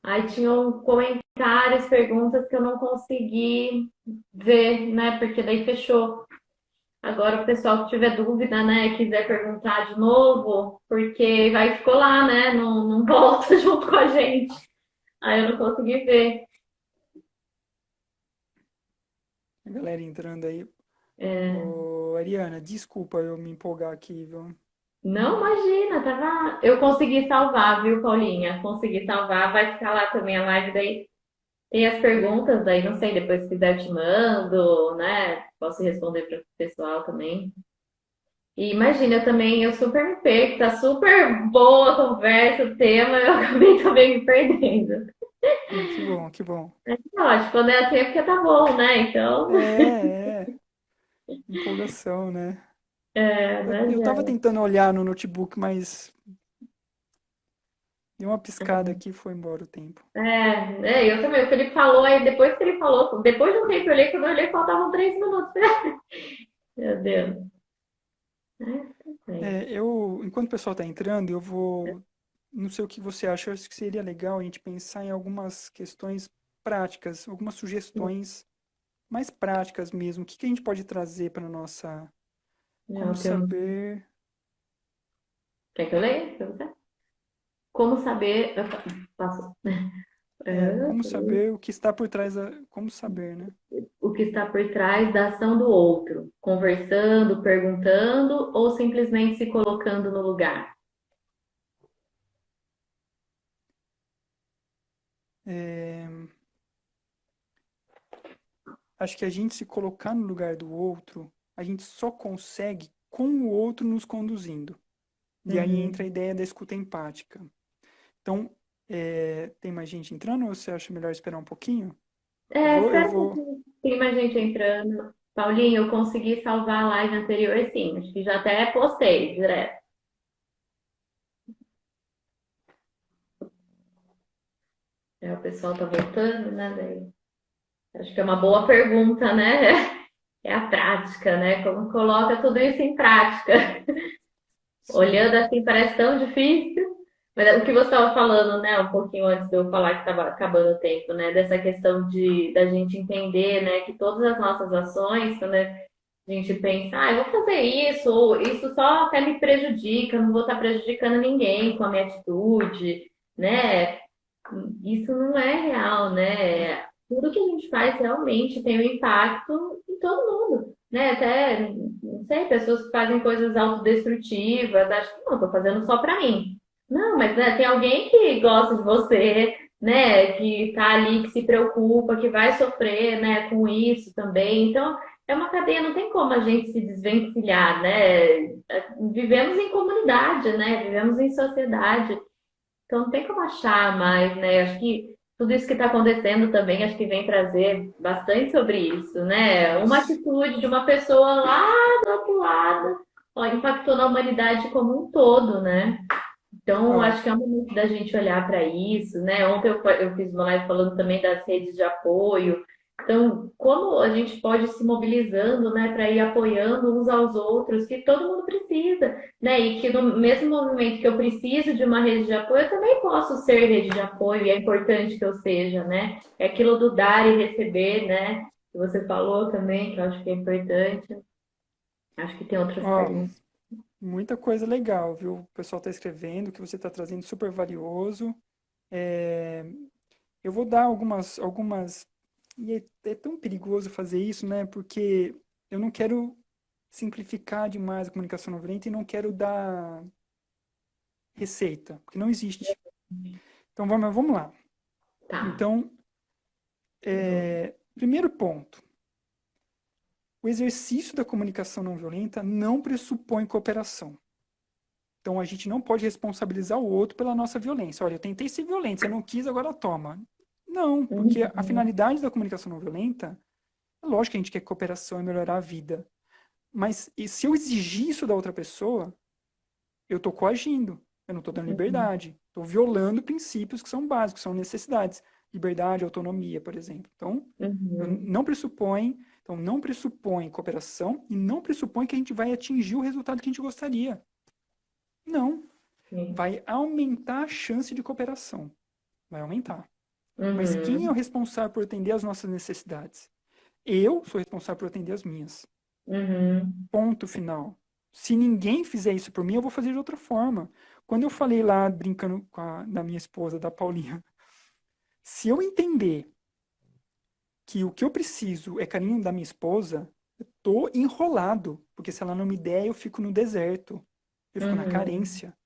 Aí tinham comentários, perguntas que eu não consegui ver, né? Porque daí fechou. Agora o pessoal que tiver dúvida, né, quiser perguntar de novo, porque vai ficou lá, né? Não volta junto com a gente. Aí eu não consegui ver. A galera entrando aí. É, Ô, Ariana, desculpa eu me empolgar aqui, viu? não, imagina, tava. Eu consegui salvar, viu, Paulinha? Consegui salvar, vai ficar lá também a live daí. Tem as perguntas, daí não sei, depois se quiser eu te mando, né? Posso responder para o pessoal também. E imagina, eu também, eu super me perco, tá super boa a conversa, o tema, eu acabei também me perdendo. Que bom, que bom. Mas lógico, quando é assim é porque tá bom, né? Então, Empolgação, né? mas Eu tava tentando olhar no notebook, mas deu uma piscada aqui e foi embora o tempo. eu também. O Felipe falou, aí depois que ele falou, depois de um tempo eu olhei, quando eu olhei, faltavam 3 minutos. Meu Deus. É, Enquanto o pessoal tá entrando, eu vou, não sei o que você acha, eu acho que seria legal a gente pensar em algumas questões práticas, algumas sugestões mais práticas mesmo. O que que a gente pode trazer para nossa, como não, saber, quer que eu leia pra você? Como saber. Eu passo. como saber o que está por trás como saber, né? O que está por trás da ação do outro, conversando, perguntando ou simplesmente se colocando no lugar. É, acho que a gente se colocar no lugar do outro, a gente só consegue com o outro nos conduzindo. E aí entra a Uhum. ideia da escuta empática. Então, tem mais gente entrando ou você acha melhor esperar um pouquinho? Eu Espera um vou. pouquinho. Tem mais gente entrando. Paulinho, eu consegui salvar a live anterior, sim. Acho que já até postei direto. O pessoal tá voltando, né? Acho que é uma boa pergunta, né? É a prática, né? Como coloca tudo isso em prática? Sim. Olhando assim parece tão difícil. Mas é o que você estava falando, né, um pouquinho antes de eu falar que estava acabando o tempo, né, dessa questão de da gente entender, né, que todas as nossas ações, quando a gente pensa, eu vou fazer isso, ou isso só até me prejudica, não vou estar prejudicando ninguém com a minha atitude, né? Isso não é real, né? Tudo que a gente faz realmente tem um impacto em todo mundo, né? Até, não sei, pessoas que fazem coisas autodestrutivas, acham que não, estou fazendo só para mim. Não, mas né, tem alguém que gosta de você, né? Que tá ali, que se preocupa, que vai sofrer, né? Com isso também. Então, é uma cadeia, não tem como a gente se desvencilhar, né? Vivemos em comunidade, né? Vivemos em sociedade. Então não tem como achar mais, né? Acho que tudo isso que está acontecendo também, acho que vem trazer bastante sobre isso, né? Uma Isso. atitude de uma pessoa lá do outro lado, ó, impactou na humanidade como um todo, né? Então, Ó, acho que é um momento da gente olhar para isso, né? Ontem eu fiz uma live falando também das redes de apoio. Então, como a gente pode se mobilizando, né, para ir apoiando uns aos outros, que todo mundo precisa, né? E que no mesmo movimento que eu preciso de uma rede de apoio, eu também posso ser rede de apoio, e é importante que eu seja, né? É aquilo do dar e receber, né? Que você falou também, que eu acho que é importante. Acho que tem outras ó, perguntas. muita coisa legal, viu? O pessoal está escrevendo, o que você está trazendo super valioso. É, eu vou dar algumas. E é tão perigoso fazer isso, né? Porque eu não quero simplificar demais a comunicação não violenta e não quero dar receita, porque não existe. Então vamos lá. Tá. Então, primeiro ponto. O exercício da comunicação não violenta não pressupõe cooperação. Então a gente não pode responsabilizar o outro pela nossa violência. Olha, eu tentei ser violento, você não quis, agora toma. Não, porque a Uhum. finalidade da comunicação não violenta, é lógico que a gente quer cooperação e melhorar a vida. Mas e se eu exigir isso da outra pessoa, eu estou coagindo, eu não estou dando Uhum. liberdade. Estou violando princípios que são básicos, que são necessidades. Liberdade, autonomia, por exemplo. Então, Uhum. não pressupõe cooperação e não pressupõe que a gente vai atingir o resultado que a gente gostaria. Não. Sim. Vai aumentar a chance de cooperação. Vai aumentar. Mas quem é o Uhum. responsável por atender às nossas necessidades? Eu sou responsável por atender as minhas. Uhum. Ponto final. Se ninguém fizer isso por mim, eu vou fazer de outra forma. Quando eu falei lá, brincando da minha esposa, da Paulinha, se eu entender que o que eu preciso é carinho da minha esposa, eu tô enrolado. Porque se ela não me der, eu fico no deserto. Eu fico na Uhum. carência.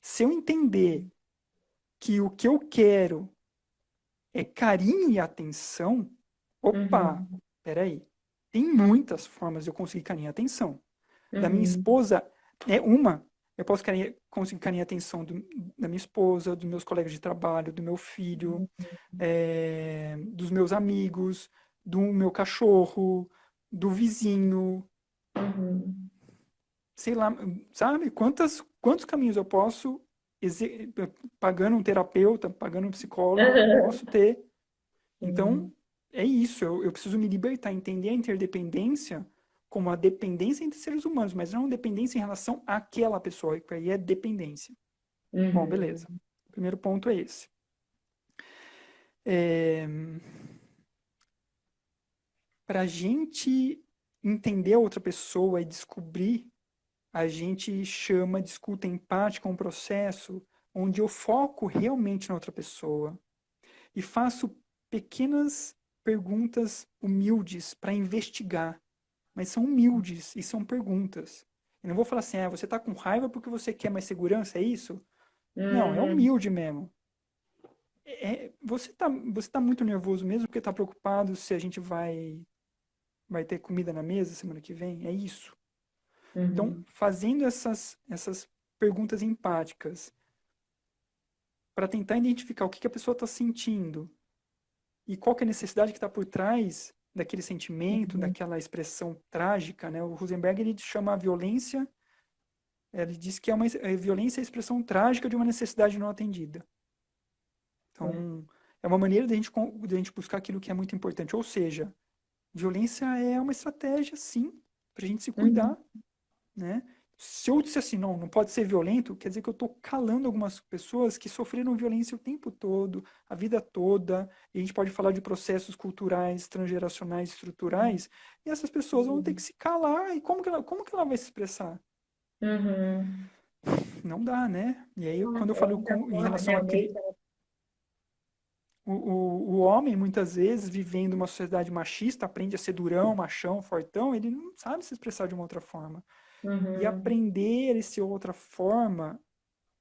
Se eu entender que o que eu quero é carinho e atenção, opa, Uhum. peraí. Tem muitas formas de eu conseguir carinho e atenção. Da minha Uhum. esposa é uma. Eu posso conseguir carinho e atenção da minha esposa, dos meus colegas de trabalho, do meu filho, dos meus amigos, do meu cachorro, do vizinho, Uhum. sei lá, sabe? Quantos caminhos eu posso, pagando um terapeuta, pagando um psicólogo, eu posso ter. Então, Sim. é isso. Eu preciso me libertar, entender a interdependência como a dependência entre seres humanos, mas não dependência em relação àquela pessoa, que aí é dependência. Bom, beleza. Uhum. O primeiro ponto é esse. É, para a gente entender a outra pessoa e descobrir, a gente chama de escuta empática um processo onde eu foco realmente na outra pessoa e faço pequenas perguntas humildes para investigar, mas são humildes e são perguntas. Eu não vou falar assim, você está com raiva porque você quer mais segurança, é isso? Não, é Uhum. humilde mesmo. Você tá muito nervoso mesmo porque está preocupado se a gente vai ter comida na mesa semana que vem? É isso. Então, Uhum. fazendo essas perguntas empáticas para tentar identificar o que a pessoa está sentindo e qual que é a necessidade que está por trás daquele sentimento, Uhum. daquela expressão trágica, né? O Rosenberg ele chama a violência, ele diz que a violência é a expressão trágica de uma necessidade não atendida. Então, é uma maneira de a gente buscar aquilo que é muito importante. Ou seja, violência é uma estratégia, sim, para a gente se Uhum. cuidar, né? Se eu disser assim, não, não pode ser violento, quer dizer que eu estou calando algumas pessoas que sofreram violência o tempo todo, a vida toda, e a gente pode falar de processos culturais, transgeracionais, estruturais, e essas pessoas vão ter que Uhum. se calar, e como que ela vai se expressar? Uhum. Não dá, né? E aí, quando eu É falo muita em forma, relação né? a O meio. o homem, muitas vezes, vivendo uma sociedade machista, aprende a ser durão, machão, fortão, ele não sabe se expressar de uma outra forma. E Uhum. aprender esse outra forma,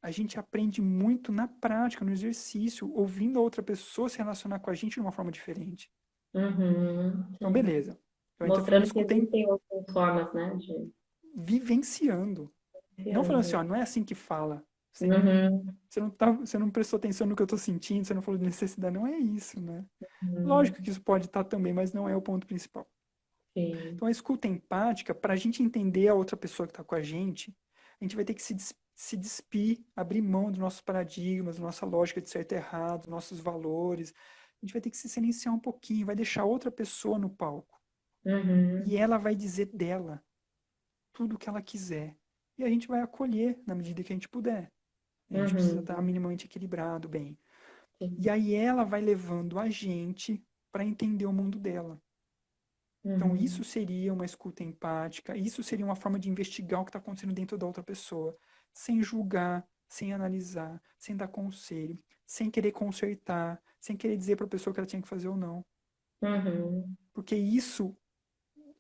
a gente aprende muito na prática, no exercício, ouvindo a outra pessoa se relacionar com a gente de uma forma diferente. Uhum. Então, Sim. beleza. Então, a gente está falando de Mostrando que escuta existem outras formas, né? De vivenciando. Não falando assim, criando. ó, não é assim que fala. Uhum. Você não prestou atenção no que eu estou sentindo, você não falou de necessidade. Não é isso, né? Lógico Uhum. que isso pode estar também, mas não é o ponto principal. Sim. Então, a escuta empática, para a gente entender a outra pessoa que está com a gente vai ter que se despir, abrir mão dos nossos paradigmas, da nossa lógica de certo e errado, dos nossos valores. A gente vai ter que se silenciar um pouquinho, vai deixar outra pessoa no palco. E Uhum. ela vai dizer dela tudo o que ela quiser. E a gente vai acolher na medida que a gente puder. A gente precisa Uhum. estar minimamente equilibrado, bem. E Sim. aí ela vai levando a gente para entender o mundo dela. Então, isso Uhum. seria uma escuta empática, isso seria uma forma de investigar o que está acontecendo dentro da outra pessoa, sem julgar, sem analisar, sem dar conselho, sem querer consertar, sem querer dizer para a pessoa o que ela tinha que fazer ou não. Uhum. Porque isso,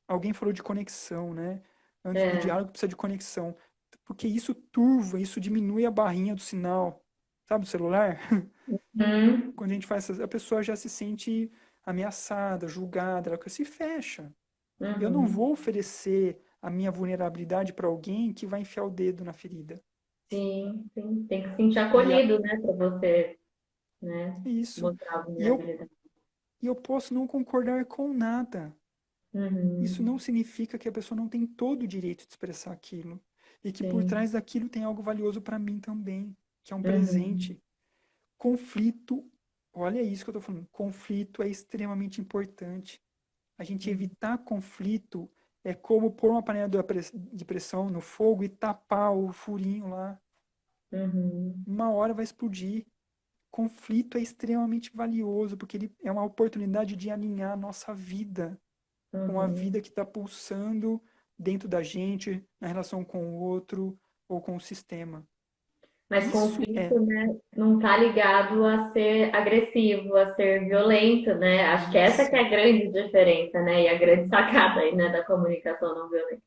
alguém falou de conexão, né? Antes do É. diálogo precisa de conexão. Porque isso turva, isso diminui a barrinha do sinal, sabe, do celular? Uhum. Quando a gente faz, a pessoa já se sente ameaçada, julgada, ela se fecha. Eu não Uhum. vou oferecer a minha vulnerabilidade para alguém que vai enfiar o dedo na ferida. Sim, sim. Tem que se sentir E a, acolhido, né? Para você, né? é isso. Mostrar a E eu, vulnerabilidade. e eu posso não concordar com nada. Isso não Uhum. significa que a pessoa não tem todo o direito de expressar aquilo. E que por Sim. trás daquilo tem algo valioso para mim também, que é um Uhum. presente. Conflito, olha isso que eu estou falando. Conflito é extremamente importante. A gente evitar conflito é como pôr uma panela de pressão no fogo e tapar o furinho lá. Uhum. Uma hora vai explodir. conflito é extremamente valioso, porque ele é uma oportunidade de alinhar a nossa vida com a Uhum. vida que está pulsando dentro da gente, na relação com o outro ou com o sistema. Mas Isso é, conflito, né, não tá ligado a ser agressivo, a ser violento, né? Acho que essa que é isso. a grande diferença, né? E a grande sacada aí, né, da comunicação não violenta.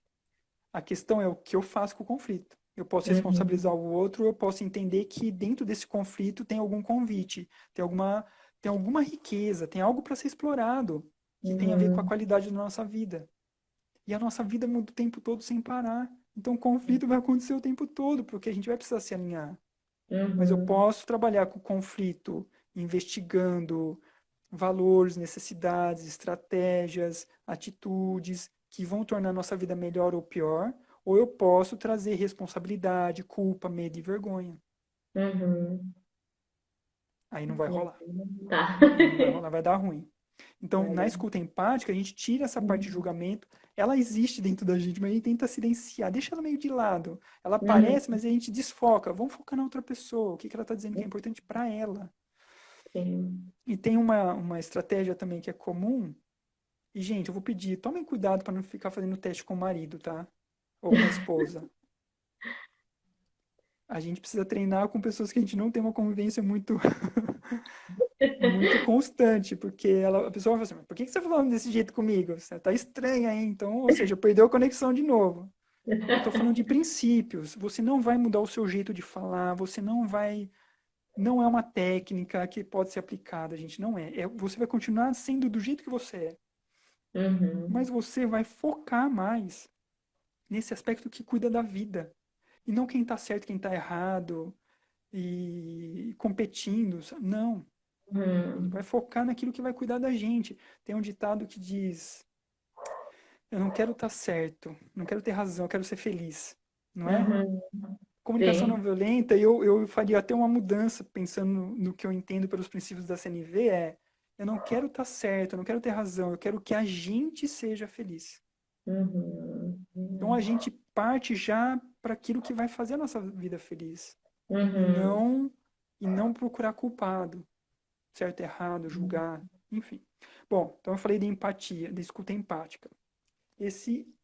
A questão é o que eu faço com o conflito. Eu posso Uhum, responsabilizar o outro, eu posso entender que dentro desse conflito tem algum convite, tem alguma, tem alguma riqueza, tem algo para ser explorado que tem a ver com a uhum, qualidade da nossa vida. E a nossa vida muda o tempo todo sem parar. Então o conflito vai acontecer o tempo todo, porque a gente vai precisar se alinhar. Mas eu uhum, posso trabalhar com o conflito, investigando valores, necessidades, estratégias, atitudes que vão tornar a nossa vida melhor ou pior, ou eu posso trazer responsabilidade, culpa, medo e vergonha. uhum. Aí não vai rolar. Tá. Aí não vai rolar, vai dar ruim. Então, Vai na dar. escuta empática, a gente tira essa parte de julgamento. Ela existe dentro da gente, mas a gente tenta silenciar, deixa ela meio de lado. Ela Uhum, aparece, mas a gente desfoca. Vamos focar na outra pessoa. O que que ela está dizendo que é importante para ela. sim. E tem uma estratégia também que é comum. E, gente, eu vou pedir, tomem cuidado para não ficar fazendo teste com o marido, tá? Ou com a esposa. A gente precisa treinar com pessoas que a gente não tem uma convivência muito constante, porque a pessoa vai falar assim, mas por que você tá falando desse jeito comigo? Você tá estranha, hein? Então, ou seja, perdeu a conexão de novo. Eu estou falando de princípios. Você não vai mudar o seu jeito de falar, você não vai. Não é uma técnica que pode ser aplicada, gente. Não é. Você vai continuar sendo do jeito que você é. Mas Uhum, você vai focar mais nesse aspecto que cuida da vida. E não quem está certo, quem está errado, e competindo. Não. A gente vai uhum, focar naquilo que vai cuidar da gente. Tem um ditado que diz: eu não quero estar certo, não quero ter razão, eu quero ser feliz. Não é? uhum. Comunicação não Sim. violenta, eu faria até uma mudança, pensando no que eu entendo pelos princípios da CNV, eu não quero estar certo, eu não quero ter razão, eu quero que a gente seja feliz. Uhum, Então a gente parte já para aquilo que vai fazer a nossa vida feliz. E uhum, não, e não procurar culpado, certo, errado, julgar, enfim. Bom, então eu falei de empatia, de escuta empática.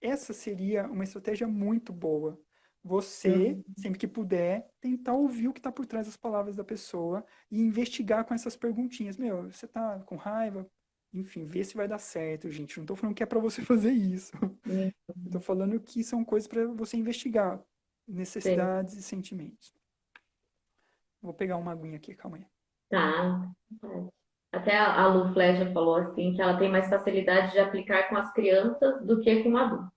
Essa seria uma estratégia muito boa. Você, uhum. sempre que puder, tentar ouvir o que está por trás das palavras da pessoa e investigar com essas perguntinhas. Meu, você está com raiva? Enfim, vê se vai dar certo, gente. Não estou falando que é para você fazer isso. Uhum. Eu estou falando que são coisas para você investigar. Sim. Necessidades e sentimentos. Vou pegar uma aguinha aqui, calma aí. Tá. Até a Lu Flecha falou assim que ela tem mais facilidade de aplicar com as crianças do que com adultos.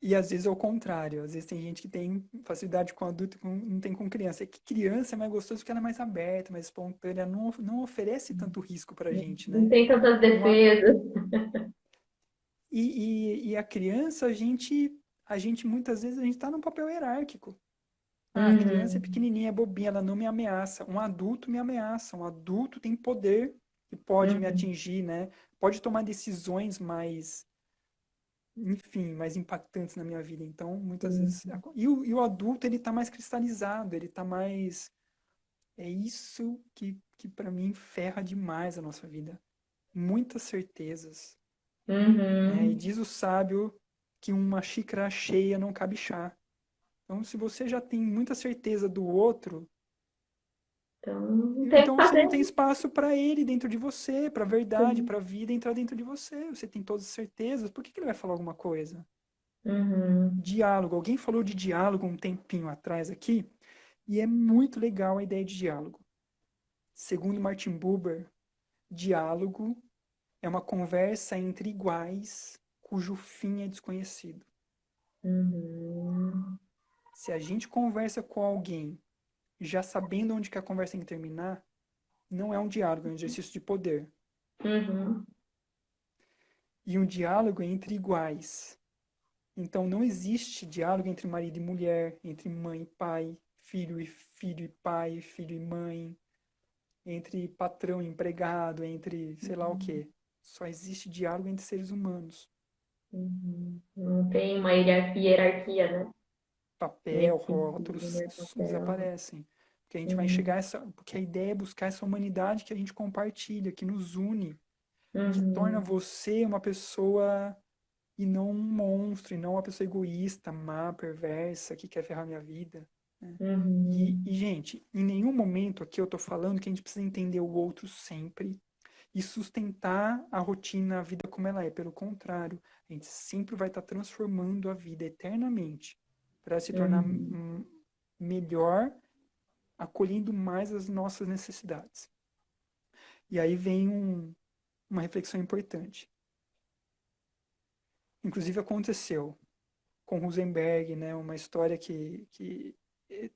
E às vezes é o contrário. Às vezes tem gente que tem facilidade com adulto e não tem com criança. É que criança é mais gostoso porque ela é mais aberta, mais espontânea, não oferece tanto risco pra gente, Não né? tem tantas Uma, defesas. e a criança, a gente muitas vezes a gente tá num papel hierárquico. Ah, a criança é Uhum, pequenininha, é bobinha, ela não me ameaça. Um adulto me ameaça. Um adulto tem poder que pode me uhum, atingir, né? Pode tomar decisões mais, enfim, mais impactantes na minha vida. Então, muitas sim. vezes. E o adulto, ele tá mais cristalizado, ele tá mais. É isso que para mim ferra demais a nossa vida. Muitas certezas, né? E Uhum. diz o sábio que uma xícara cheia não cabe chá. Então, se você já tem muita certeza do outro, Então, não tem o que então você fazer. não tem espaço para ele dentro de você, para a verdade, Sim. para a vida entrar dentro de você. Você tem todas as certezas. Por que ele vai falar alguma coisa? Uhum, Diálogo. Alguém falou de diálogo um tempinho atrás aqui, e é muito legal a ideia de diálogo. Segundo Martin Buber, diálogo é uma conversa entre iguais cujo fim é desconhecido. uhum, Se a gente conversa com alguém já sabendo onde que a conversa tem que terminar, não é um diálogo, é um exercício de poder. uhum, E um diálogo é entre iguais. Então não existe diálogo entre marido e mulher, entre mãe e pai, filho e pai, filho e mãe, entre patrão e empregado, entre sei lá o quê. Só existe diálogo entre seres humanos. uhum. Não tem uma hierarquia, né? Papel, Nesse rótulos sentido, né? Papel. desaparecem. porque a gente vai Uhum. enxergar porque a ideia é buscar essa humanidade que a gente compartilha, que nos une, que torna Uhum. você uma pessoa e não um monstro, e não uma pessoa egoísta, má, perversa, que quer ferrar minha vida, né? Uhum. Gente, em nenhum momento aqui eu tô falando que a gente precisa entender o outro sempre e sustentar a rotina, a vida como ela é. Pelo contrário, a gente sempre vai estar transformando a vida eternamente para se tornar Uhum. melhor, acolhendo mais as nossas necessidades. E aí vem uma reflexão importante. Inclusive aconteceu com Rosenberg, né, uma história que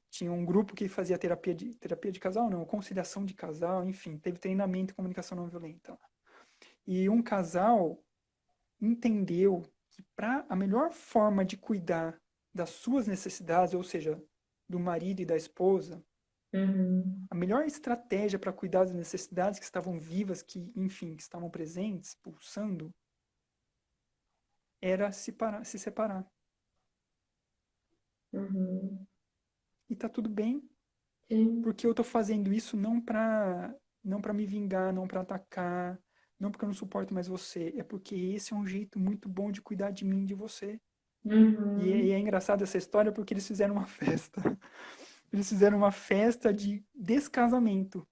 tinha um grupo que fazia terapia de casal, não, conciliação de casal, enfim, teve treinamento em comunicação não violenta. E um casal entendeu que para a melhor forma de cuidar das suas necessidades, ou seja, do marido e da esposa, Uhum. a melhor estratégia para cuidar das necessidades que estavam vivas, que, enfim, que estavam presentes, pulsando, era se separar. Uhum. E tá tudo bem, Sim. porque eu tô fazendo isso não para me vingar, não para atacar, não porque eu não suporto mais você, é porque esse é um jeito muito bom de cuidar de mim e de você. E Uhum. é engraçado essa história porque eles fizeram uma festa. Eles fizeram uma festa de descasamento.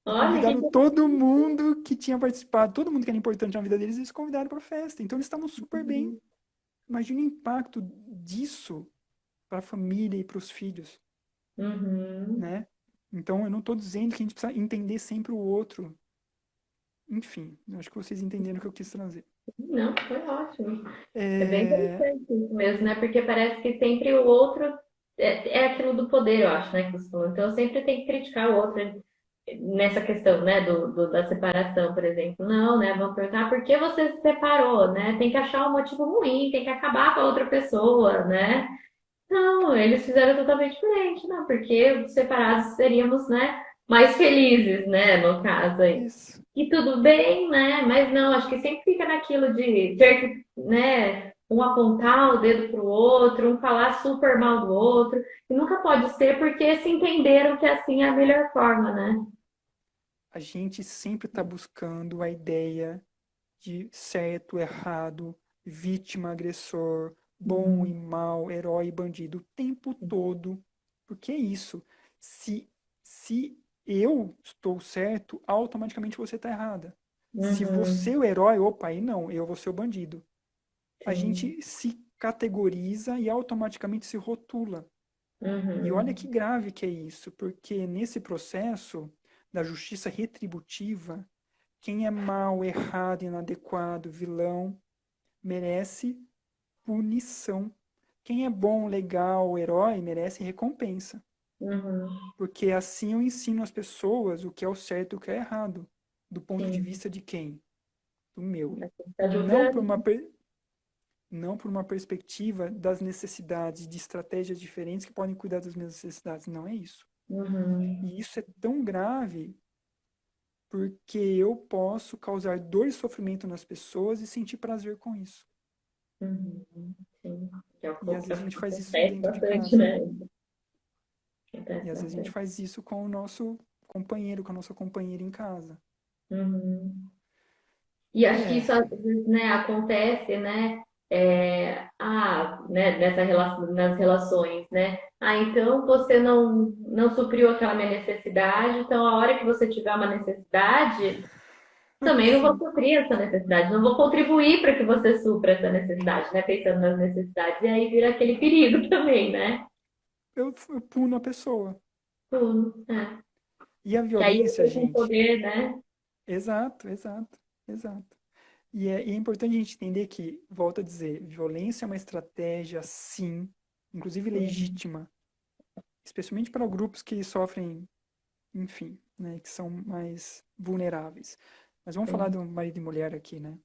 E Olha que convidaram todo interessante. mundo que tinha participado, todo mundo que era importante na vida deles, eles convidaram para a festa. Então eles estavam super bem. Uhum. Imagina o impacto disso para a família e para os filhos, Uhum. né? Então eu não estou dizendo que a gente precisa entender sempre o outro. Enfim, eu acho que vocês entenderam o que eu quis trazer. Não, foi ótimo. É bem É, interessante isso mesmo, né? Porque parece que sempre o outro é aquilo do poder, eu acho, né? Que você falou. Então, eu sempre tenho que criticar o outro nessa questão, né? Da separação, por exemplo. Não, né? Vão perguntar por que você se separou, né? Tem que achar um motivo ruim, tem que acabar com a outra pessoa, né? Não, eles fizeram totalmente diferente, não, porque separados seríamos, né? Mais felizes, né? No caso aí. isso. E tudo bem, né? Mas não, acho que sempre fica naquilo de ter que, né, um apontar o dedo pro outro, um falar super mal do outro. E nunca pode ser porque se entenderam que assim é a melhor forma, né? A gente sempre está buscando a ideia de certo, errado, vítima, agressor, bom e Uhum. mal, herói e bandido, o tempo todo. Porque é isso. Se eu estou certo, automaticamente você está errada. Se você é Uhum. o herói, opa, aí não, eu vou ser o bandido. A Sim. gente se categoriza e automaticamente se rotula. E olha que Uhum. grave que é isso, porque nesse processo da justiça retributiva, quem é mal, errado, inadequado, vilão, merece punição. Quem é bom, legal, herói, merece recompensa. Uhum. Porque assim eu ensino às pessoas o que é o certo e o que é errado. Do ponto de Sim. vista de quem? Do meu. Tá Não por julgando. uma, não por uma perspectiva das necessidades, de estratégias diferentes que podem cuidar das minhas necessidades. Não é isso. Uhum. E isso é tão grave porque eu posso causar dor e sofrimento nas pessoas e sentir prazer com isso. Uhum. Sim. Que é o E às que vezes a gente faz isso acontece dentro de bastante, casa. né? E Acontece às vezes a gente bastante. faz isso com o nosso companheiro, com a nossa companheira em casa. Uhum. E acho que É, isso às vezes, né, acontece, né, né, nas relações, né? Ah, então você não supriu aquela minha necessidade, então a hora que você tiver uma necessidade, também não vou sim, suprir essa necessidade, não vou contribuir para que você supra essa necessidade, né? Pensando nas necessidades, e aí vira aquele perigo também, né? eu puno a pessoa. Tudo, é. E a Que aí eu violência, tô com gente, poder, né? exato, exato, exato. E é importante a gente entender que, volto a dizer, violência é uma estratégia, sim, inclusive Uhum, legítima, especialmente para grupos que sofrem, enfim, né, que são mais vulneráveis. Mas vamos falar sim. do marido e mulher aqui, né?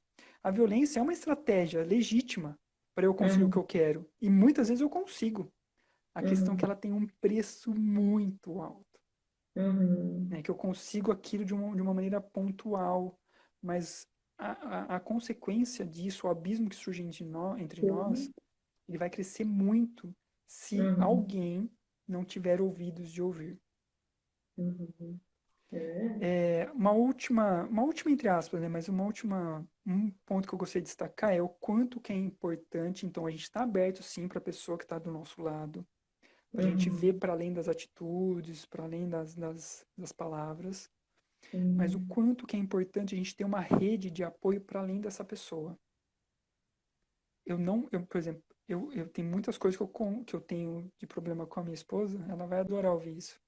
A violência é uma estratégia legítima para eu conseguir o que Uhum, eu quero. E muitas vezes eu consigo. A questão é que uhum, ela tem um preço muito alto, né? uhum, Que eu consigo aquilo de uma maneira pontual, mas a consequência disso, o abismo que surge entre nós, sim. ele vai crescer muito se Uhum. alguém não tiver ouvidos de ouvir. Uhum. É. Uma última entre aspas, né? Mas um ponto que eu gostaria de destacar é o quanto que é importante. Então, a gente está aberto sim para a pessoa que está do nosso lado. A gente vê Uhum. para além das atitudes, para além das palavras, mas o Sim. quanto que é importante a gente ter uma rede de apoio para além dessa pessoa. Eu não, eu, por exemplo, eu tenho muitas coisas que eu tenho de problema com a minha esposa, ela vai adorar ouvir isso,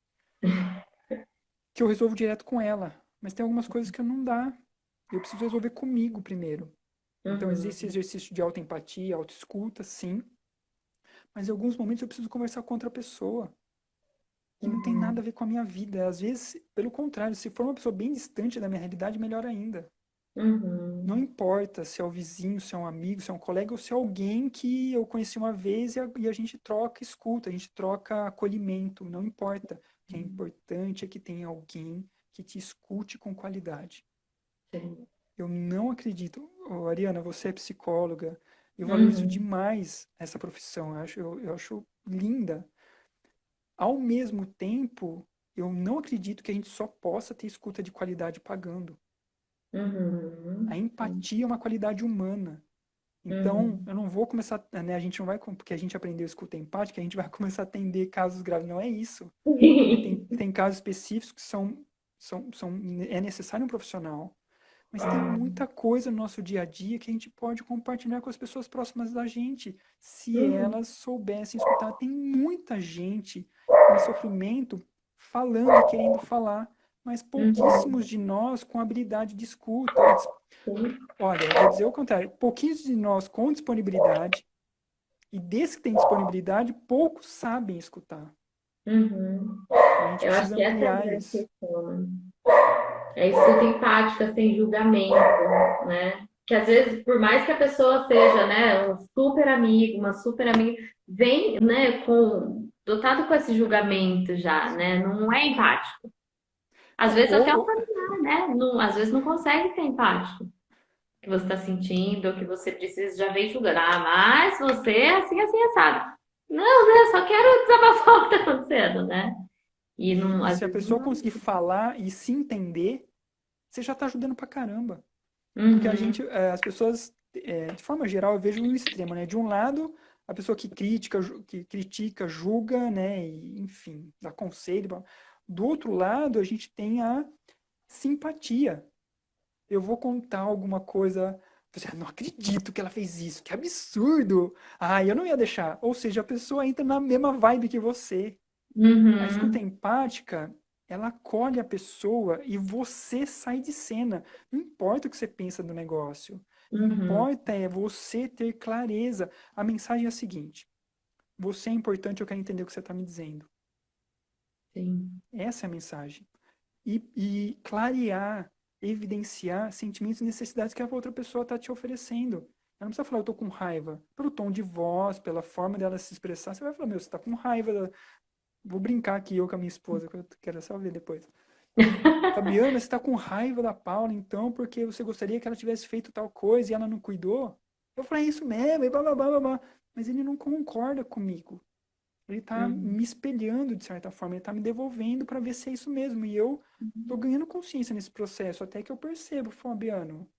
que eu resolvo direto com ela, mas tem algumas coisas que não dá. Eu preciso resolver comigo primeiro. Então, existe Uhum. exercício de autoempatia, autoescuta, sim, mas em alguns momentos eu preciso conversar com outra pessoa, que não tem nada Uhum. a ver com a minha vida. Às vezes, pelo contrário, se for uma pessoa bem distante da minha realidade, melhor ainda. Não Uhum. importa se é o vizinho, se é um amigo, se é um colega ou se é alguém que eu conheci uma vez e a gente troca escuta, a gente troca acolhimento. Não importa. O que é importante é que tenha alguém que te escute com qualidade. Sim. Eu não acredito. Ô, Ariana, você é psicóloga. Eu valorizo Uhum. demais essa profissão. Eu acho linda. Ao mesmo tempo, eu não acredito que a gente só possa ter escuta de qualidade pagando. A Uhum. Sim. empatia é uma qualidade humana. Então, Uhum. eu não vou começar, né, a gente não vai, porque a gente aprendeu escuta empática, a gente vai começar a atender casos graves. Não é isso. Né? Tem casos específicos que é necessário um profissional. Mas tem muita coisa no nosso dia a dia que a gente pode compartilhar com as pessoas próximas da gente, se Uhum. elas soubessem escutar. Tem muita gente em sofrimento falando e querendo falar, mas Uhum. pouquíssimos de nós com habilidade de escuta. Sim. Olha, eu vou dizer o contrário, pouquinhos de nós com disponibilidade, e desses que têm disponibilidade, poucos sabem escutar. Uhum. A gente Eu acho precisa que essa é a ampliar grande isso. questão, né? É escuta empática, sem julgamento, né? Que às vezes, por mais que a pessoa seja, né, um super amigo, uma super amiga, vem, né, dotado com esse julgamento já, né? Não é empático. Às Não, vezes até um familiar, né? Não, às vezes não consegue ser empático. O que você está sentindo, o que você precisa, já vem julgando. Ah, mas você é assim, assim, assado. Não, né? Só quero desabafar o que está acontecendo, né? E não, e às se a vezes pessoa não. conseguir falar e se entender, você já está ajudando pra caramba. Porque Uhum, as pessoas, de forma geral, eu vejo um extremo, né? De um lado, a pessoa que critica, julga, né? E, enfim, dá conselho. Do outro lado, a gente tem a simpatia. Eu vou contar alguma coisa. Você, "Ah, não acredito que ela fez isso, que absurdo! Ah, eu não ia deixar." Ou seja, a pessoa entra na mesma vibe que você. A escuta uhum, empática, ela acolhe a pessoa e você sai de cena. Não importa o que você pensa do negócio. uhum, Importa é você ter clareza. A mensagem é a seguinte: você é importante, eu quero entender o que você está me dizendo. sim. Essa é a mensagem. E clarear, evidenciar sentimentos e necessidades que a outra pessoa está te oferecendo. Ela não precisa falar, eu tô com raiva. Pelo tom de voz, pela forma dela se expressar, você vai falar, meu, você tá com raiva. Vou brincar aqui eu com a minha esposa, que eu quero só ver depois. Fabiana, você tá com raiva da Paula, então, porque você gostaria que ela tivesse feito tal coisa e ela não cuidou? Eu falei, é isso mesmo, e blá, blá, blá, blá, blá. Mas ele não concorda comigo. Ele tá Uhum, me espelhando de certa forma, ele tá me devolvendo para ver se é isso mesmo. E eu tô ganhando consciência nesse processo, até que eu percebo, Fabiano.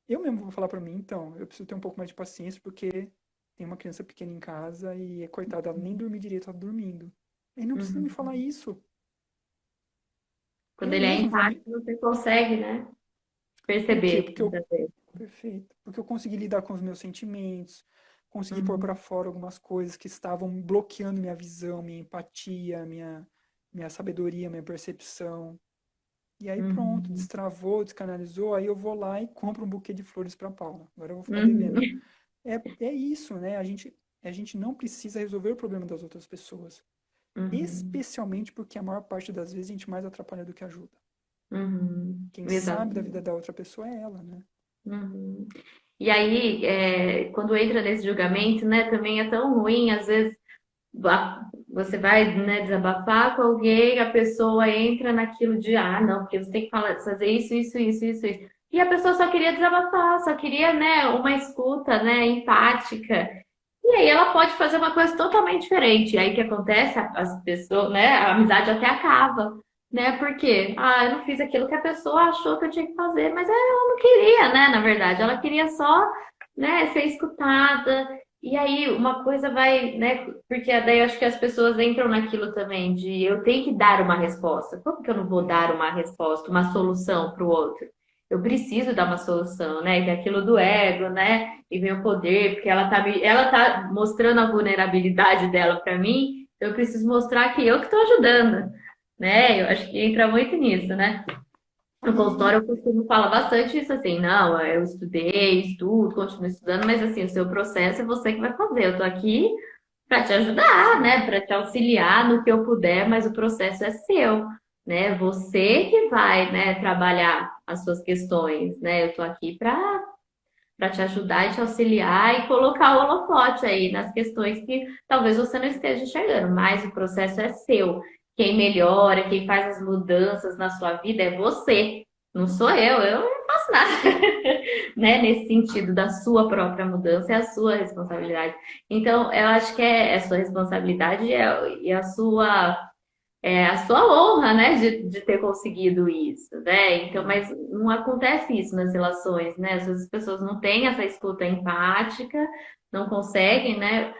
Eu mesmo vou falar para mim, então, eu preciso ter um pouco mais de paciência, porque tem uma criança pequena em casa e, coitada, ela nem dormir direito, ela tá dormindo. Ele não precisa me uhum. falar isso. Quando Eu ele é mesmo vou me. empático, você consegue, né? Por quê? Perceber, Porque eu. muitas vezes. Perfeito. Porque eu consegui lidar com os meus sentimentos, consegui pôr para Uhum, fora algumas coisas que estavam bloqueando minha visão, minha empatia, minha sabedoria, minha percepção. E aí pronto, uhum, destravou, descanalizou, aí eu vou lá e compro um buquê de flores para Paula. Agora eu vou ficar devendo. uhum, É isso, né? A gente não precisa resolver o problema das outras pessoas. uhum, Especialmente porque a maior parte das vezes a gente mais atrapalha do que ajuda. uhum. Quem sabe da vida Exatamente. da outra pessoa é ela, né? Uhum. E aí, quando entra nesse julgamento, né, também é tão ruim, às vezes você vai, né, desabafar com alguém, a pessoa entra naquilo de, ah, não, porque você tem que fazer isso, isso, isso, isso, isso. E a pessoa só queria desabafar, só queria, né, uma escuta, né, empática. E aí ela pode fazer uma coisa totalmente diferente. E aí o que acontece? As pessoas, né, a amizade até acaba. né? Por quê? Ah, eu não fiz aquilo que a pessoa achou que eu tinha que fazer, mas ela não queria, né? Na verdade, ela queria só, né, ser escutada. E aí uma coisa vai, né? Porque daí eu acho que as pessoas entram naquilo também de eu tenho que dar uma resposta. Como que eu não vou dar uma resposta, uma solução para o outro? Eu preciso dar uma solução, né? Que é aquilo do ego, né? E vem o poder, porque ela tá mostrando a vulnerabilidade dela para mim, eu preciso mostrar que eu que estou ajudando, né? Eu acho que entra muito nisso, né? No E consultório eu costumo falar bastante isso assim, não, eu estudei, estudo, continuo estudando, mas assim, o seu processo é você que vai fazer. Eu tô aqui para te ajudar, né? Para te auxiliar no que eu puder, mas o processo é seu, né? Você que vai, né, trabalhar as suas questões, né? Eu tô aqui para te ajudar e te auxiliar e colocar o holofote aí nas questões que talvez você não esteja enxergando, mas o processo é seu. Quem melhora, quem faz as mudanças na sua vida é você, não sou eu não faço nada, né? Nesse sentido da sua própria mudança, é a sua responsabilidade. Então, eu acho que é sua responsabilidade e a sua honra, né, de ter conseguido isso, né? Então, sim, mas não acontece isso nas relações, né? Às vezes as pessoas não têm essa escuta empática, não conseguem, né,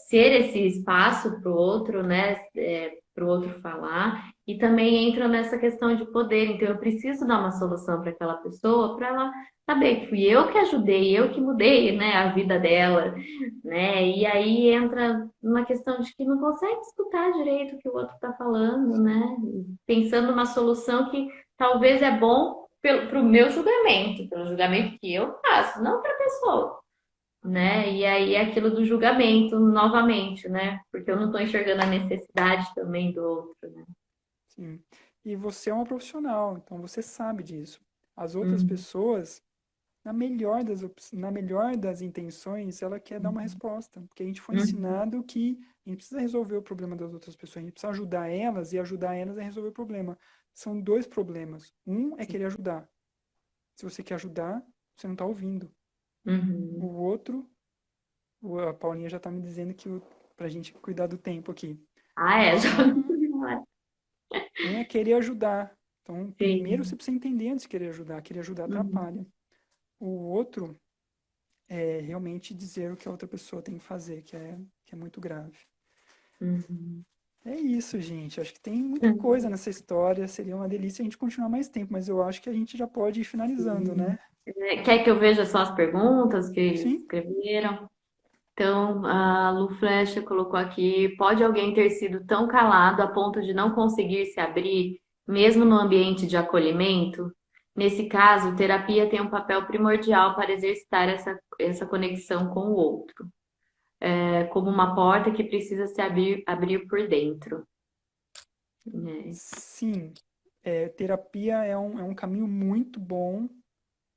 ser esse espaço para o outro, né, para o outro falar, e também entram nessa questão de poder. Então, eu preciso dar uma solução para aquela pessoa, para ela saber que fui eu que ajudei, eu que mudei, né, a vida dela, né? E aí entra uma questão de que não consegue escutar direito o que o outro está falando, né? Pensando numa solução que talvez é bom para o meu julgamento, pelo julgamento que eu faço, não para a pessoa, né? E aí é aquilo do julgamento novamente, né? Porque eu não estou enxergando a necessidade também do outro, né? sim. E você é uma profissional, então você sabe disso. As outras Uhum, pessoas, na melhor das intenções, ela quer dar uma resposta, porque a gente foi uhum, ensinado que a gente precisa resolver o problema das outras pessoas, a gente precisa ajudar elas e ajudar elas a resolver o problema. São dois problemas. Um é sim. querer ajudar. Se você quer ajudar, você não está ouvindo. O Uhum. outro, a Paulinha já está me dizendo que pra gente cuidar do tempo aqui. Ah, é, já. Um é querer ajudar. Então, primeiro você Sim. precisa entender antes de querer ajudar. Querer ajudar Uhum, atrapalha. O outro é realmente dizer o que a outra pessoa tem que fazer, que é muito grave. uhum. É isso, gente. Acho que tem muita coisa nessa história. Seria uma delícia a gente continuar mais tempo, mas eu acho que a gente já pode ir finalizando, né? Quer que eu veja só as perguntas que eles Sim? escreveram? Então, a Lu Flecha colocou aqui: pode alguém ter sido tão calado a ponto de não conseguir se abrir, mesmo no ambiente de acolhimento? Nesse caso, terapia tem um papel primordial para exercitar essa conexão com o outro, como uma porta que precisa se abrir por dentro, né? Sim. Terapia é um caminho muito bom,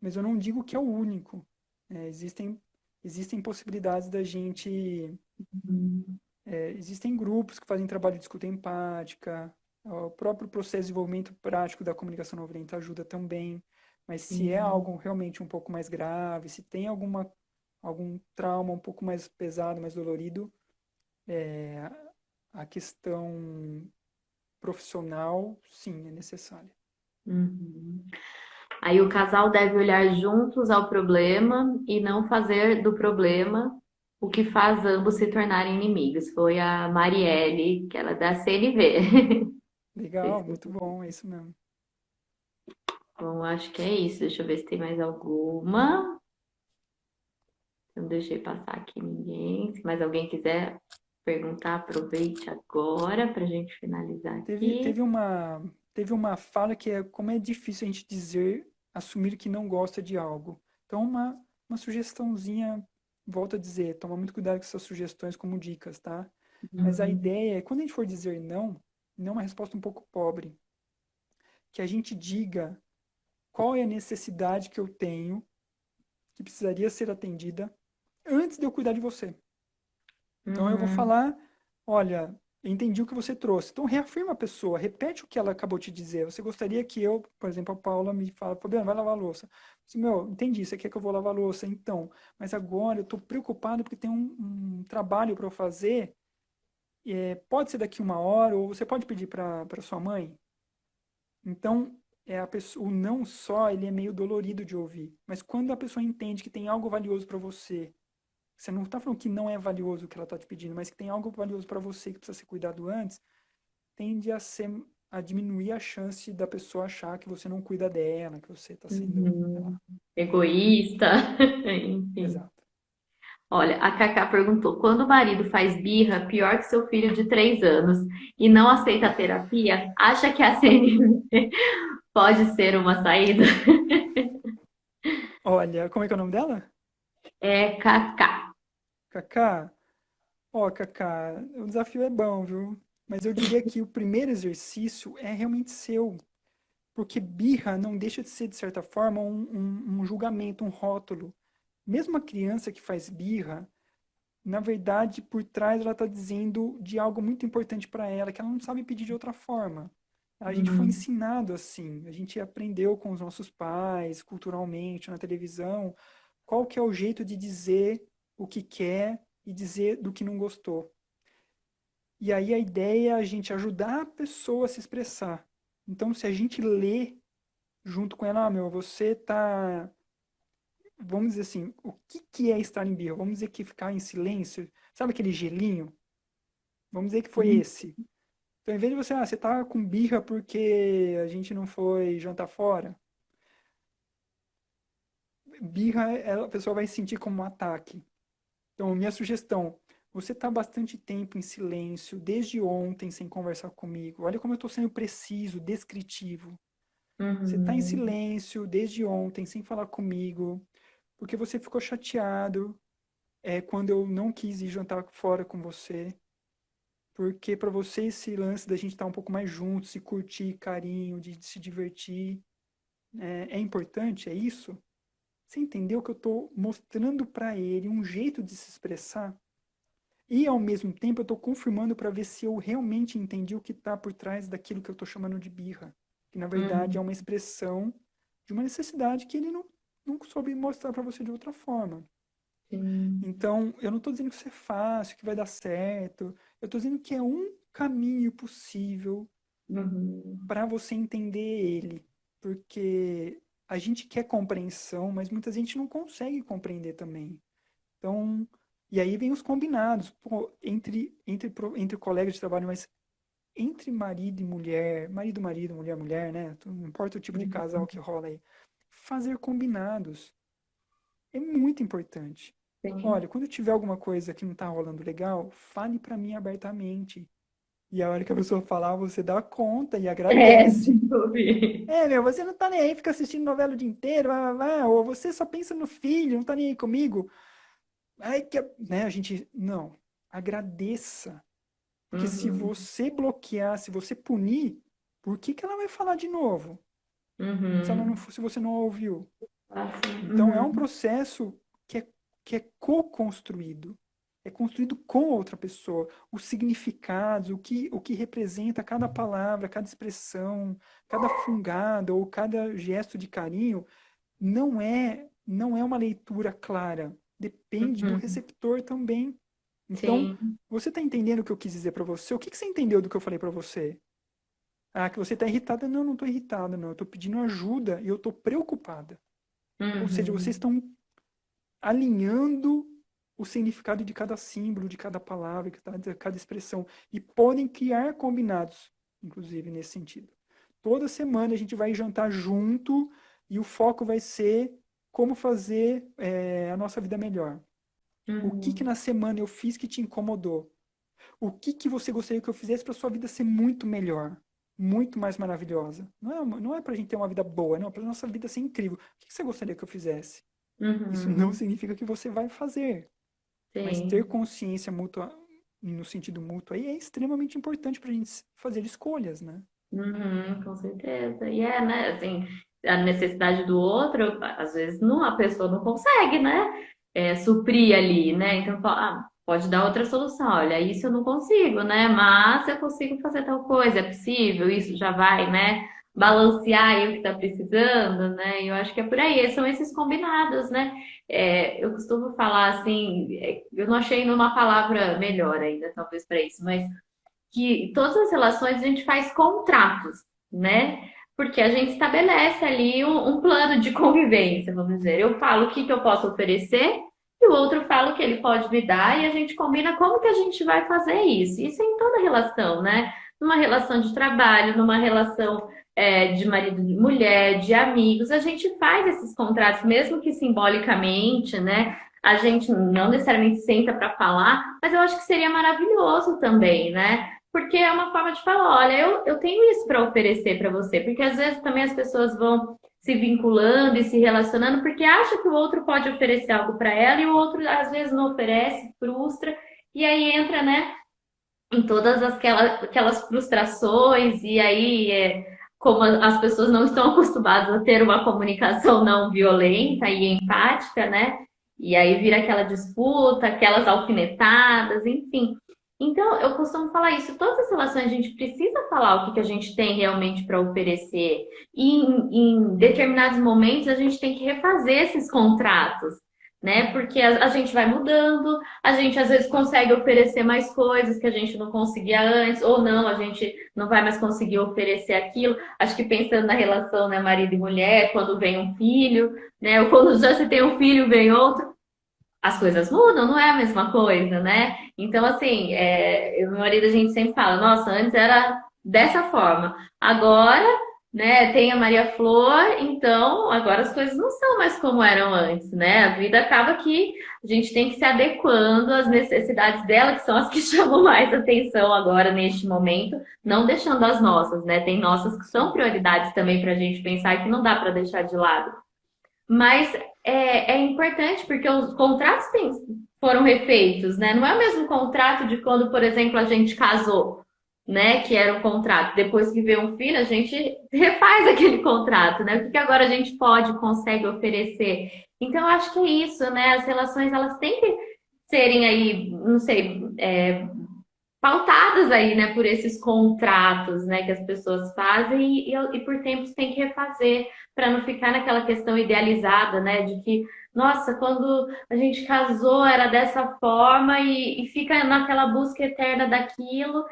mas eu não digo que é o único. Existem possibilidades da gente. Uhum, Existem grupos que fazem trabalho de escuta empática, o próprio processo de desenvolvimento prático da comunicação não violenta ajuda também, mas se é sim. algo realmente um pouco mais grave, se tem algum trauma um pouco mais pesado, mais dolorido, é, a questão profissional, sim, é necessária. Uhum. Aí o casal deve olhar juntos ao problema e não fazer do problema o que faz ambos se tornarem inimigos. Foi a Marielle, que ela é da CNV. Legal, muito bom, é isso mesmo. Bom, acho que é isso. Deixa eu ver se tem mais alguma. Não deixei passar aqui ninguém. Se mais alguém quiser perguntar, aproveite agora para a gente finalizar Teve, aqui. teve uma, teve uma fala que é como é difícil a gente dizer, assumir que não gosta de algo. Então, uma sugestãozinha, volto a dizer, toma muito cuidado com essas sugestões como dicas, tá? Mas a Uhum, ideia é, quando a gente for dizer não é uma resposta um pouco pobre, que a gente diga qual é a necessidade que eu tenho, que precisaria ser atendida, antes de eu cuidar de você. Então eu vou uhum, falar, olha, eu entendi o que você trouxe. Então reafirma a pessoa, repete o que ela acabou de dizer. Você gostaria que eu, por exemplo, a Paula me fala, Fabiano, vai lavar a louça. Assim, meu, entendi, você quer que eu vou lavar a louça, então. Mas agora eu estou preocupado porque tem um trabalho para eu fazer. Pode ser daqui uma hora, ou você pode pedir para sua mãe. Então, o não só, ele é meio dolorido de ouvir. Mas quando a pessoa entende que tem algo valioso para você não está falando que não é valioso o que ela está te pedindo, mas que tem algo valioso para você que precisa ser cuidado antes, tende a diminuir a chance da pessoa achar que você não cuida dela, que você está sendo, sei Uhum. lá, Egoísta, enfim. exato. Olha, a Cacá perguntou: quando o marido faz birra, pior que seu filho de 3 anos, e não aceita a terapia, acha que a CNV pode ser uma saída? Olha, como é que é o nome dela? É Cacá. Cacá? Ó, Cacá, o desafio é bom, viu? Mas eu diria que o primeiro exercício é realmente seu. Porque birra não deixa de ser, de certa forma, um julgamento, um rótulo. Mesmo a criança que faz birra, na verdade, por trás ela está dizendo de algo muito importante para ela, que ela não sabe pedir de outra forma. A gente foi Uhum. ensinado assim, a gente aprendeu com os nossos pais, culturalmente, na televisão, qual que é o jeito de dizer o que quer e dizer do que não gostou. E aí a ideia é a gente ajudar a pessoa a se expressar. Então, se a gente lê junto com ela, meu, você tá, vamos dizer assim, o que que é estar em birra? Vamos dizer que ficar em silêncio, sabe aquele gelinho? Vamos dizer que foi esse. Então, em vez de você, você tá com birra porque a gente não foi jantar fora, birra, a pessoa vai sentir como um ataque. Então, minha sugestão, você tá bastante tempo em silêncio, desde ontem, sem conversar comigo. Olha como eu estou sendo preciso, descritivo. Você tá em Uhum. silêncio desde ontem, sem falar comigo, porque você ficou chateado quando eu não quis ir jantar fora com você. Porque para você esse lance da gente estar um pouco mais juntos, se curtir, carinho, de se divertir, é importante, é isso? Você entendeu que eu estou mostrando para ele um jeito de se expressar? E ao mesmo tempo eu estou confirmando para ver se eu realmente entendi o que está por trás daquilo que eu estou chamando de birra. Que na verdade é Uhum. uma expressão de uma necessidade que ele não soube mostrar para você de outra forma. Sim. Então, eu não estou dizendo que isso é fácil, que vai dar certo. Eu estou dizendo que é um caminho possível Uhum. para você entender ele. Porque a gente quer compreensão, mas muita gente não consegue compreender também. Então, e aí vem os combinados, pô, entre colegas de trabalho, mas entre marido, mulher, mulher, né? Não importa o tipo de casal Uhum. que rola aí. Fazer combinados é muito importante. Sim. Olha, quando tiver alguma coisa que não tá rolando legal, fale para mim abertamente. E a hora que a pessoa falar, você dá conta e É, agradece. eu vi. Meu, você não tá nem aí, fica assistindo novela o dia inteiro, ou você só pensa no filho, não tá nem aí comigo. Ai, né, a gente, não, agradeça. Porque se Uhum. você bloquear, se você punir, por que que ela vai falar de novo? Se ela não, Uhum. se você não ouviu. Assim. Então é um Uhum. processo que é co-construído. É construído com outra pessoa. Os significados, o que representa cada palavra, cada expressão, cada fungada ou cada gesto de carinho, não é uma leitura clara. Depende do Uhum. receptor também. Então, Sim. você está entendendo o que eu quis dizer para você? O que que você entendeu do que eu falei para você? Ah, que você está irritada? Não, não estou irritada, não. Eu estou pedindo ajuda e eu estou preocupada. Ou seja, vocês Uhum. estão alinhando o significado de cada símbolo, de cada palavra, de cada expressão. E podem criar combinados, inclusive, nesse sentido. Toda semana a gente vai jantar junto e o foco vai ser como fazer a nossa vida melhor. O que que Uhum. na semana eu fiz que te incomodou? O que que você gostaria que eu fizesse para sua vida ser muito melhor? Muito mais maravilhosa. Não é para a gente ter uma vida boa, não. É para nossa vida ser incrível. O que que você gostaria que eu fizesse? Isso não Uhum. significa que você vai fazer, mas ter Sim. consciência mútua, no sentido mútuo aí, é extremamente importante para a gente fazer escolhas, né? Uhum, com certeza. E é, né, assim, a necessidade do outro, às vezes não, a pessoa não consegue, né, suprir ali, né? Então, pode dar outra solução. Olha, isso eu não consigo, né? Mas eu consigo fazer tal coisa, é possível, isso já vai, né? Balancear aí o que está precisando, né? E eu acho que é por aí, são esses combinados, né? Eu costumo falar assim, eu não achei numa palavra melhor ainda, talvez para isso, mas que todas as relações a gente faz contratos, né? porque a gente estabelece ali um plano de convivência, vamos dizer. Eu falo o que que eu posso oferecer e o outro fala o que ele pode me dar e a gente combina como que a gente vai fazer isso. Isso em toda relação, né? Numa relação de trabalho, numa relação de marido e mulher, de amigos, a gente faz esses contratos, mesmo que simbolicamente, né? A gente não necessariamente senta para falar, mas eu acho que seria maravilhoso também, né? Porque é uma forma de falar, olha, eu tenho isso para oferecer para você, porque às vezes também as pessoas vão se vinculando e se relacionando porque acha que o outro pode oferecer algo para ela e o outro às vezes não oferece, frustra, e aí entra, né, em todas aquelas frustrações, e aí como as pessoas não estão acostumadas a ter uma comunicação não violenta e empática, né? E aí vira aquela disputa, aquelas alfinetadas, enfim. Então, eu costumo falar isso, todas as relações a gente precisa falar o que a gente tem realmente para oferecer. E em determinados momentos a gente tem que refazer esses contratos, né? Porque a gente vai mudando, a gente às vezes consegue oferecer mais coisas que a gente não conseguia antes, ou não, a gente não vai mais conseguir oferecer aquilo. Acho que pensando na relação, né, marido e mulher, quando vem um filho, né, ou quando já se tem um filho, vem outro, as coisas mudam, não é a mesma coisa, né? Então, assim, eu e meu marido, a gente sempre fala, nossa, antes era dessa forma, agora, né, tem a Maria Flor, então agora as coisas não são mais como eram antes, né? A vida acaba que a gente tem que se adequando às necessidades dela, que são as que chamam mais atenção agora neste momento, não deixando as nossas, né? Tem nossas que são prioridades também para a gente pensar que não dá para deixar de lado. Mas é importante porque os contratos foram refeitos, né? Não é o mesmo contrato de quando, por exemplo, a gente casou, né? Que era um contrato. Depois que vê um filho, a gente refaz aquele contrato, né? O que agora a gente pode, consegue oferecer. Então, eu acho que é isso, né? As relações, elas têm que serem aí, não sei, pautadas aí, né, por esses contratos, né, que as pessoas fazem e por tempos tem que refazer para não ficar naquela questão idealizada, né, de que, nossa, quando a gente casou era dessa forma e fica naquela busca eterna daquilo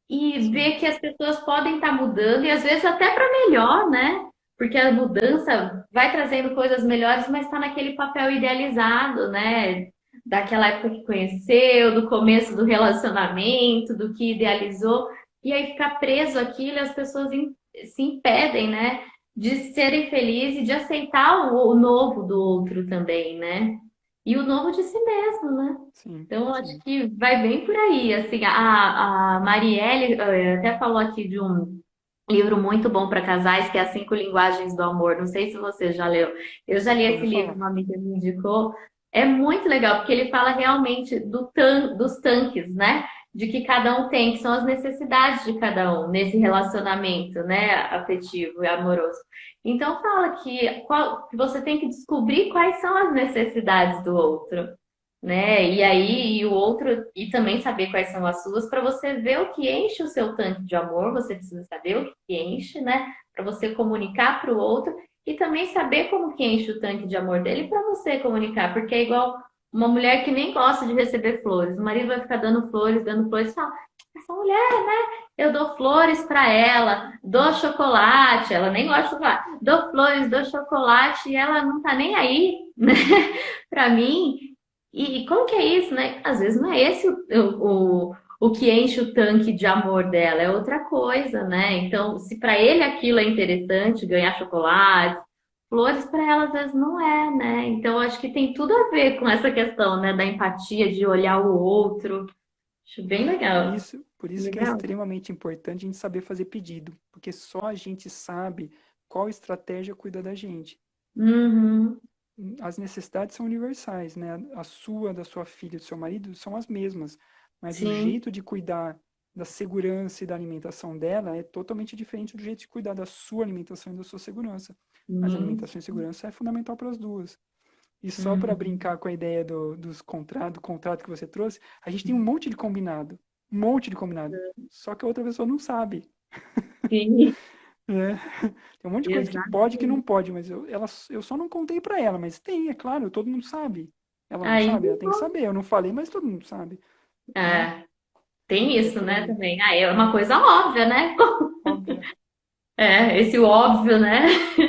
e ver Sim. que as pessoas podem estar mudando e às vezes até para melhor, né? Porque a mudança vai trazendo coisas melhores, mas está naquele papel idealizado, né? Daquela época que conheceu, do começo do relacionamento, do que idealizou, e aí ficar preso àquilo, e as pessoas se impedem, né? De serem felizes e de aceitar o novo do outro também, né? E o novo de si mesmo, né? Sim, Então, acho sim. que vai bem por aí. Assim, a Marielle até falou aqui de um livro muito bom para casais, que é As Cinco Linguagens do Amor. Não sei se você já leu. Eu já li Já esse ouviu livro, falar? uma amiga me indicou. É muito legal, porque ele fala realmente dos tanques, né? De que cada um tem, que são as necessidades de cada um nesse relacionamento, né? Afetivo e amoroso. Então, fala que você tem que descobrir quais são as necessidades do outro, né? E aí, e o outro, e também saber quais são as suas, para você ver o que enche o seu tanque de amor, você precisa saber o que enche, né? Para você comunicar para o outro e também saber como que enche o tanque de amor dele para você comunicar, porque é igual uma mulher que nem gosta de receber flores, o marido vai ficar dando flores, fala, essa mulher, né? Eu dou flores para ela, dou chocolate, ela nem gosta de chocolate, dou flores, dou chocolate e ela não tá nem aí, né? Para mim, e como que é isso, né? Às vezes não é esse o que enche o tanque de amor dela, é outra coisa, né? Então, se para ele aquilo é interessante, ganhar chocolate, flores para ela às vezes não é, né? Então, acho que tem tudo a ver com essa questão, né, da empatia, de olhar o outro. Acho bem legal. Por isso que é Legal. extremamente importante a gente saber fazer pedido, porque só a gente sabe qual estratégia cuida da gente. Uhum. As necessidades são universais, né? A sua, da sua filha, do seu marido são as mesmas, mas o Sim. jeito de cuidar da segurança e da alimentação dela é totalmente diferente do jeito de cuidar da sua alimentação e da sua segurança. Mas Uhum. alimentação e segurança é fundamental para as duas. E só para Uhum. brincar com a ideia do contrato que você trouxe, a gente tem um monte de combinado. Um monte de combinado. Só que a outra pessoa não sabe. Sim. Né? Tem um monte de coisa que pode e que não Exatamente. pode, mas eu só não contei para ela. Mas tem, é claro, todo mundo sabe. Ela não Aí, sabe? Ela tem que saber. Eu não falei, mas todo mundo sabe. Né? é, tem E é isso, por né, aí. também. Ah, é uma coisa óbvia, né? Óbvio. esse óbvio, né?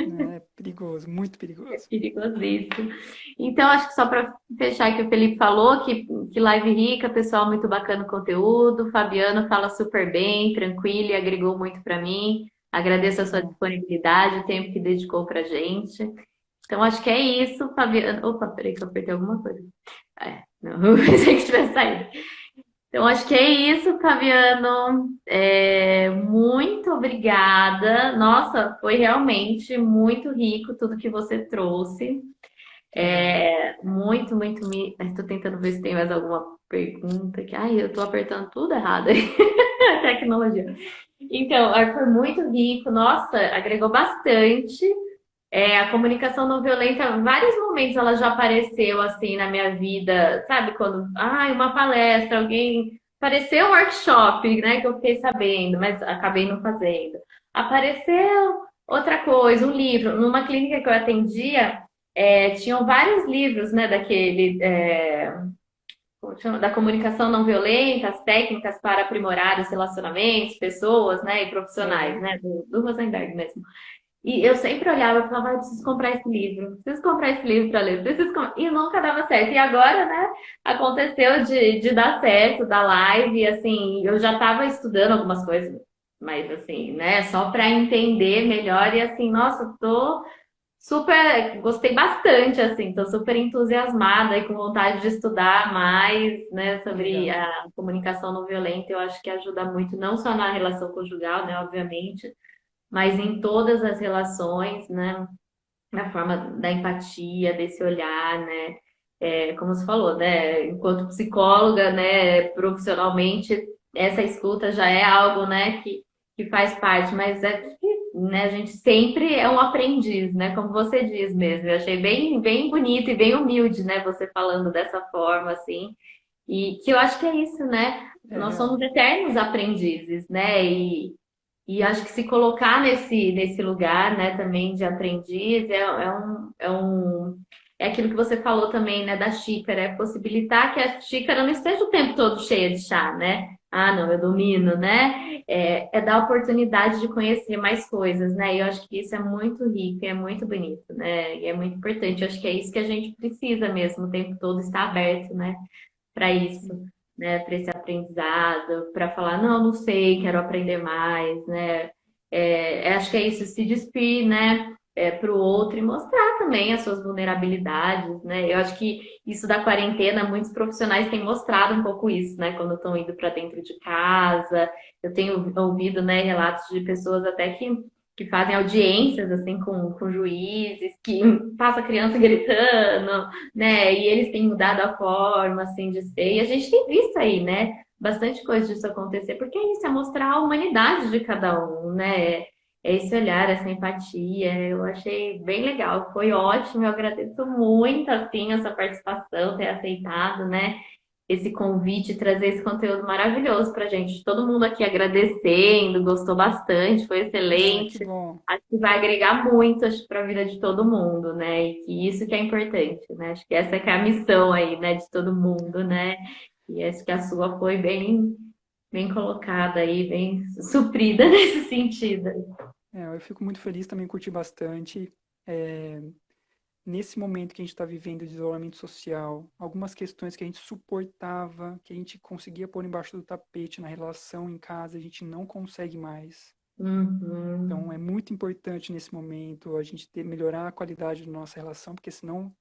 né? É perigoso, muito É perigoso. perigosíssimo. Então, acho que só para fechar que o Felipe falou, que live rica, pessoal muito bacana o conteúdo. Fabiano fala super bem, tranquilo e agregou muito para mim. Agradeço a Que sua bom. disponibilidade, o tempo que dedicou para gente. Então, acho que é isso, Fabiano. Opa, peraí que eu apertei alguma coisa. Não, eu pensei que tivesse saído. Então, acho que é isso, Fabiano. Muito obrigada. Nossa, foi realmente muito rico tudo que você trouxe. Que legal. Muito, muito. Estou tentando ver se tem mais alguma pergunta aqui. Ai, eu estou apertando tudo errado. Tecnologia. Então, foi muito rico. Nossa, agregou bastante. A comunicação não violenta, em vários momentos ela já apareceu assim na minha vida, sabe? Quando, uma palestra, alguém apareceu um workshop, né? Que eu fiquei sabendo, mas acabei não fazendo. Apareceu outra coisa, um livro. Numa clínica que eu atendia, tinham vários livros, né? Como chama? Da comunicação não violenta, as técnicas para aprimorar os relacionamentos, pessoas, né? E profissionais, Aham. né? Do Rosenberg mesmo. E eu sempre olhava e falava, eu preciso comprar esse livro, preciso comprar esse livro para ler, e nunca dava certo. E agora, né, aconteceu de dar certo, da live, e assim, eu já estava estudando algumas coisas, mas assim, né, só para entender melhor, e assim, nossa, tô gostei bastante, assim, tô super entusiasmada e com vontade de estudar mais, né, Que sobre legal. a comunicação não violenta, eu acho que ajuda muito, não só na relação conjugal, né, obviamente, mas em todas as relações, né? Na forma da empatia, desse olhar, né? Como você falou, né? Enquanto psicóloga, né? Profissionalmente, essa escuta já é algo, né? Que faz parte, mas né? A gente sempre é um aprendiz, né? Como você diz mesmo. Eu achei bem, bem bonito e bem humilde, né? Você falando dessa forma, assim. E que eu acho que é isso, né? É Nós real. somos eternos aprendizes, né? E acho que se colocar nesse lugar, né, também de aprendiz, é aquilo que você falou também, né, da xícara, é possibilitar que a xícara não esteja o tempo todo cheia de chá, né? Ah, não, eu domino, né? É dar oportunidade de conhecer mais coisas, né? E eu acho que isso é muito rico, e é muito bonito, né? E é muito importante. Eu acho que é isso que a gente precisa mesmo, o tempo todo estar aberto, né? Para isso, Sim. né? Para esse aprendizado, para falar, não, não sei, quero aprender mais, né? Acho que é isso, se despir, né? Para o outro e mostrar também as suas vulnerabilidades, né? Eu acho que isso da quarentena, muitos profissionais têm mostrado um pouco isso, né? Quando estão indo para dentro de casa. Eu tenho ouvido, né, relatos de pessoas até que fazem audiências assim com juízes, que passa a criança gritando, né? E eles têm mudado a forma, assim, de ser. E a gente tem visto aí, né? Bastante coisa disso acontecer, porque é isso, é mostrar a humanidade de cada um, né? É esse olhar, essa empatia. Eu achei bem legal, foi ótimo. Eu agradeço muito, assim, a sua participação, ter aceitado, né? Esse convite, trazer esse conteúdo maravilhoso pra gente. Todo mundo aqui agradecendo, gostou bastante, foi Ah, que excelente. bom. Acho que vai agregar muito, acho, para a vida de todo mundo, né? E que isso que é importante, né? Acho que essa que é a missão aí, né, de todo mundo, né? E acho que a sua foi bem, bem colocada aí, bem suprida nesse sentido. Eu fico muito feliz, também curti bastante. É, nesse momento que a gente está vivendo de isolamento social, algumas questões que a gente suportava, que a gente conseguia pôr embaixo do tapete na relação em casa, a gente não consegue mais. Então, Uhum. é muito importante nesse momento a gente melhorar a qualidade da nossa relação, porque senão,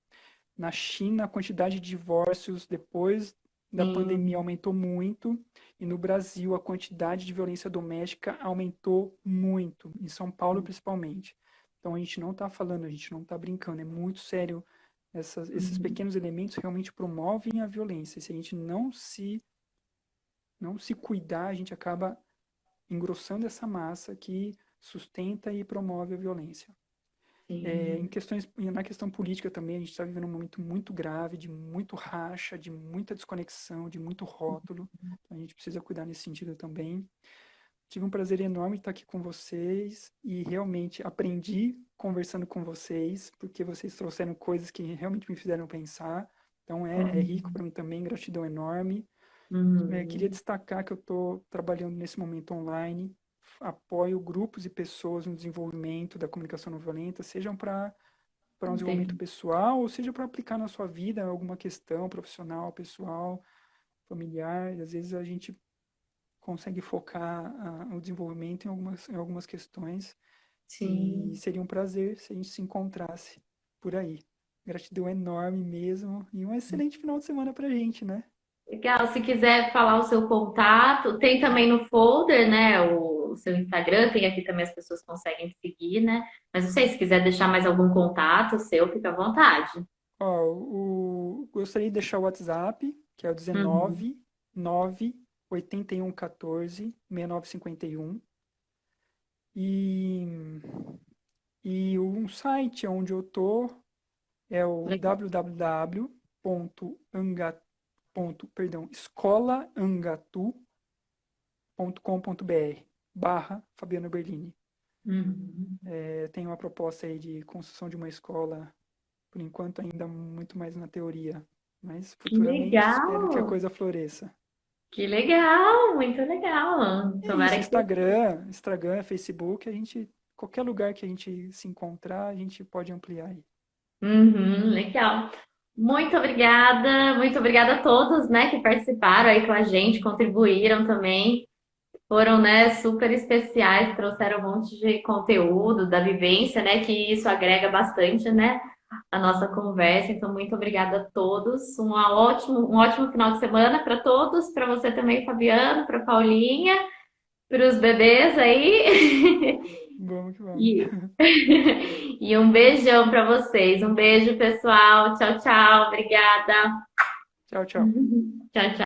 na China, a quantidade de divórcios depois da pandemia Sim. aumentou muito, e no Brasil, a quantidade de violência doméstica aumentou muito, em São Paulo principalmente. Então, a gente não está falando, a gente não está brincando, é muito sério. Esses Uhum. pequenos elementos realmente promovem a violência. Se a gente não se cuidar, a gente acaba engrossando essa massa que sustenta e promove a violência. Sim. Na questão política também, a gente está vivendo um momento muito grave, de muito racha, de muita desconexão, de muito rótulo. Então, a gente precisa cuidar nesse sentido também. Tive um prazer enorme estar aqui com vocês e realmente aprendi conversando com vocês, porque vocês trouxeram coisas que realmente me fizeram pensar. Então, é rico Uhum. para mim também, gratidão enorme. Queria Uhum. destacar que eu estou trabalhando nesse momento online, apoio grupos e pessoas no desenvolvimento da comunicação não violenta, sejam para um desenvolvimento Entendi. pessoal, ou seja para aplicar na sua vida alguma questão profissional, pessoal, familiar. E às vezes a gente consegue focar o desenvolvimento em algumas questões. E Sim. seria um prazer se a gente se encontrasse por aí. Gratidão enorme mesmo. E um excelente final de semana pra gente, né? Legal. Se quiser falar o seu contato, tem também no folder, né? O seu Instagram, tem aqui também as pessoas conseguem seguir, né? Mas não sei, se quiser deixar mais algum contato seu, fica à vontade. Ó, gostaria de deixar o WhatsApp, que é o Uhum. 19 9 81 14 6951. E, e um site onde eu tô é o Legal. escolaangatu.com.br/Fabiano Berlini. Uhum. Tem uma proposta aí de construção de uma escola, por enquanto ainda muito mais na teoria, mas Que futuramente espero que a legal! coisa floresça. Que legal! Muito legal! É isso, Tomara que você. Instagram, Facebook, qualquer lugar que a gente se encontrar, a gente pode ampliar aí. Uhum, legal. Muito obrigada a todos, né, que participaram aí com a gente, contribuíram também. Foram, né, super especiais, trouxeram um monte de conteúdo da vivência, né, que isso agrega bastante, né, a nossa conversa. Então, muito obrigada a todos. Um ótimo final de semana para todos, para você também, Fabiano, para Paulinha, para os bebês aí. Vamos que vamos. E, e um beijão para vocês. Um beijo, pessoal. Tchau, tchau. Obrigada. Tchau, tchau. Tchau, tchau.